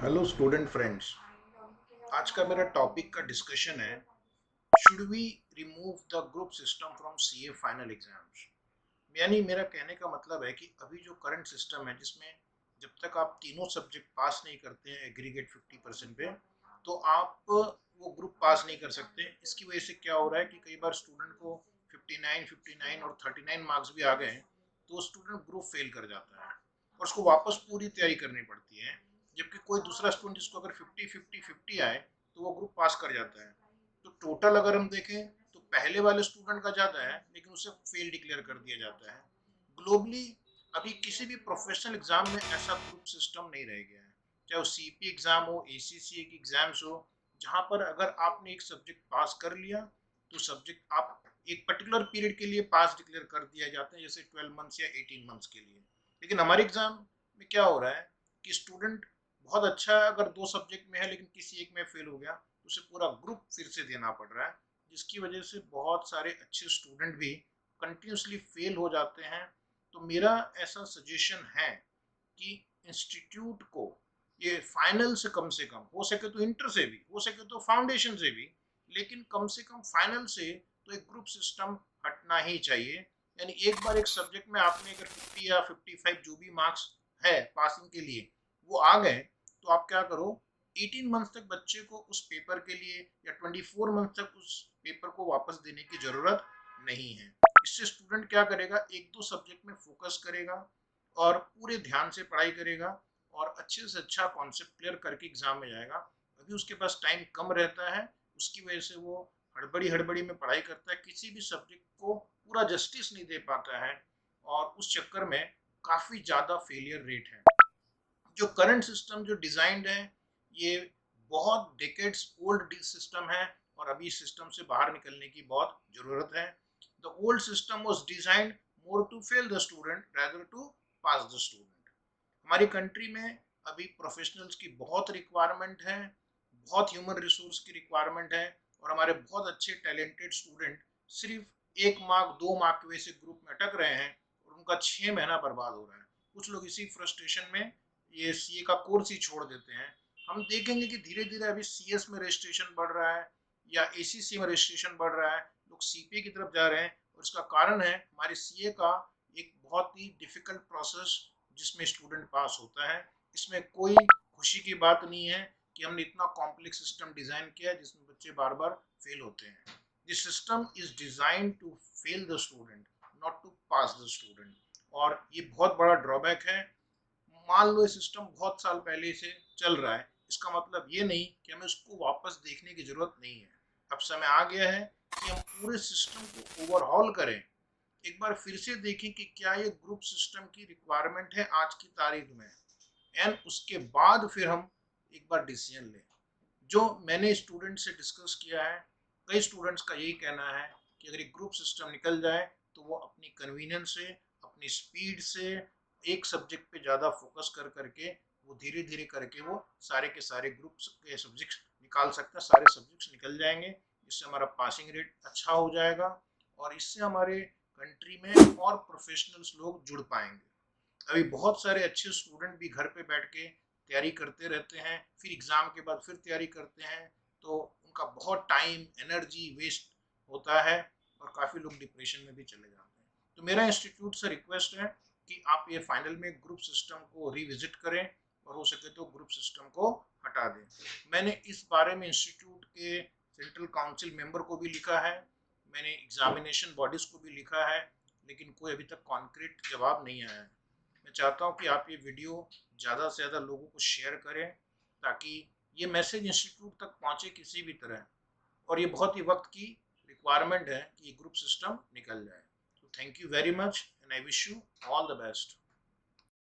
Hello student friends. आज का मेरा टॉपिक का डिस्कशन है, should we remove the group system from CA final exams. यानी मेरा कहने का मतलब है कि अभी जो करंट सिस्टम है जिसमें जब तक आप तीनों सब्जेक्ट पास नहीं करते हैं एग्रीगेट 50% पे, तो आप वो ग्रुप पास नहीं कर सकते। इसकी वजह से क्या हो रहा है कि कई बार स्टूडेंट को 59 और 39 मार्क्स भी आ गए हैं तो स्टूडेंट ग्रुप फेल कर जाता है और उसको वापस पूरी तैयारी करनी पड़ती है। जबकि कोई दूसरा स्टूडेंट जिसको अगर 50-50-50 आए तो वो ग्रुप पास कर जाता है। तो टोटल अगर हम देखें तो पहले वाले स्टूडेंट का ज़्यादा है लेकिन उसे फेल डिक्लेयर कर दिया जाता है। ग्लोबली अभी किसी भी प्रोफेशनल एग्जाम में ऐसा ग्रुप सिस्टम नहीं रह गया है, चाहे वो सीपी एग्जाम हो, एसीसीए की एग्जाम्स हो, जहाँ पर अगर आपने एक सब्जेक्ट पास कर लिया तो सब्जेक्ट आप एक पर्टिकुलर पीरियड के लिए पास डिक्लेयर कर दिया जाता है, जैसे 12 मंथ्स या 18 मंथ्स के लिए। लेकिन हमारे एग्जाम में क्या हो रहा है कि स्टूडेंट बहुत अच्छा है, अगर दो सब्जेक्ट में है लेकिन किसी एक में फेल हो गया तो उसे पूरा ग्रुप फिर से देना पड़ रहा है, जिसकी वजह से बहुत सारे अच्छे स्टूडेंट भी कंटिन्यूसली फेल हो जाते हैं। तो मेरा ऐसा सजेशन है कि इंस्टीट्यूट को ये फाइनल से कम हो सके तो इंटर से भी, हो सके तो फाउंडेशन से भी, लेकिन कम से कम फाइनल से तो एक ग्रुप सिस्टम हटना ही चाहिए। यानी एक बार एक सब्जेक्ट में आपने अगर 50 या 55 जो भी मार्क्स है पासिंग के लिए वो आ गए, तो आप क्या करो, 18 मंथ तक बच्चे को उस पेपर के लिए या 24 मंथ तक उस पेपर को वापस देने की जरूरत नहीं है। इससे स्टूडेंट क्या करेगा, एक दो सब्जेक्ट में फोकस करेगा और पूरे ध्यान से पढ़ाई करेगा और अच्छे से अच्छा कॉन्सेप्ट क्लियर करके एग्जाम में जाएगा। अभी उसके पास टाइम कम रहता है, उसकी वजह से वो हड़बड़ी हड़बड़ी में पढ़ाई करता है, किसी भी सब्जेक्ट को पूरा जस्टिस नहीं दे पाता है और उस चक्कर में काफ़ी ज़्यादा फेलियर रेट है। जो करंट सिस्टम जो डिजाइंड है ये बहुत डिकेड्स ओल्ड सिस्टम है और अभी सिस्टम से बाहर निकलने की बहुत जरूरत है। The old system was designed more to fail the student rather to pass the student. हमारी कंट्री में अभी प्रोफेशनल्स की बहुत रिक्वायरमेंट है, बहुत ह्यूमन रिसोर्स की रिक्वायरमेंट है और हमारे बहुत अच्छे टैलेंटेड स्टूडेंट सिर्फ 1 मार्क 2 मार्क की वजह से ग्रुप में अटक रहे हैं और उनका 6 महीना बर्बाद हो रहा है। कुछ लोग इसी फ्रस्ट्रेशन में ये सीए का कोर्स ही छोड़ देते हैं। हम देखेंगे कि धीरे धीरे अभी सीएस में रजिस्ट्रेशन बढ़ रहा है या एसीसी में रजिस्ट्रेशन बढ़ रहा है, लोग सीपीए की तरफ जा रहे हैं और इसका कारण है हमारे सीए का एक बहुत ही डिफिकल्ट प्रोसेस जिसमें स्टूडेंट पास होता है। इसमें कोई खुशी की बात नहीं है कि हमने इतना कॉम्प्लेक्स सिस्टम डिजाइन किया है जिसमें बच्चे बार बार फेल होते हैं। This system is design to fail the student, not to pass the student. और ये बहुत बड़ा ड्रॉबैक है। मान लो ये सिस्टम बहुत साल पहले से चल रहा है, इसका मतलब ये नहीं कि हमें उसको वापस देखने की जरूरत नहीं है। अब समय आ गया है कि हम पूरे सिस्टम को ओवरहॉल करें, एक बार फिर से देखें कि क्या ये ग्रुप सिस्टम की रिक्वायरमेंट है आज की तारीख में, एंड उसके बाद फिर हम एक बार डिसीजन लें। जो मैंने स्टूडेंट से डिस्कस किया है, कई स्टूडेंट्स का यही कहना है कि अगर एक ग्रुप सिस्टम निकल जाए तो वो अपनी कन्वीनियंस से, अपनी स्पीड से एक सब्जेक्ट पे ज़्यादा फोकस कर करके वो धीरे धीरे करके वो सारे के सारे ग्रुप के सब्जेक्ट्स निकाल सकते हैं, सारे सब्जेक्ट्स निकल जाएंगे। इससे हमारा पासिंग रेट अच्छा हो जाएगा और इससे हमारे कंट्री में और प्रोफेशनल्स लोग जुड़ पाएंगे। अभी बहुत सारे अच्छे स्टूडेंट भी घर पे बैठ के तैयारी करते रहते हैं, फिर एग्ज़ाम के बाद फिर तैयारी करते हैं, तो उनका बहुत टाइम एनर्जी वेस्ट होता है और काफ़ी लोग डिप्रेशन में भी चले जाते हैं। तो मेरा इंस्टीट्यूट से रिक्वेस्ट है कि आप ये फाइनल में ग्रुप सिस्टम को रिविजिट करें और हो सके तो ग्रुप सिस्टम को हटा दें। मैंने इस बारे में इंस्टीट्यूट के सेंट्रल काउंसिल मेंबर को भी लिखा है, मैंने एग्जामिनेशन बॉडीज को भी लिखा है, लेकिन कोई अभी तक कॉन्क्रीट जवाब नहीं आया है। मैं चाहता हूँ कि आप ये वीडियो ज़्यादा से ज़्यादा लोगों को शेयर करें ताकि ये मैसेज इंस्टीट्यूट तक पहुँचे किसी भी तरह। और ये बहुत ही वक्त की रिक्वायरमेंट है कि ग्रुप सिस्टम निकल जाए। तो thank you very much and I wish you all the best.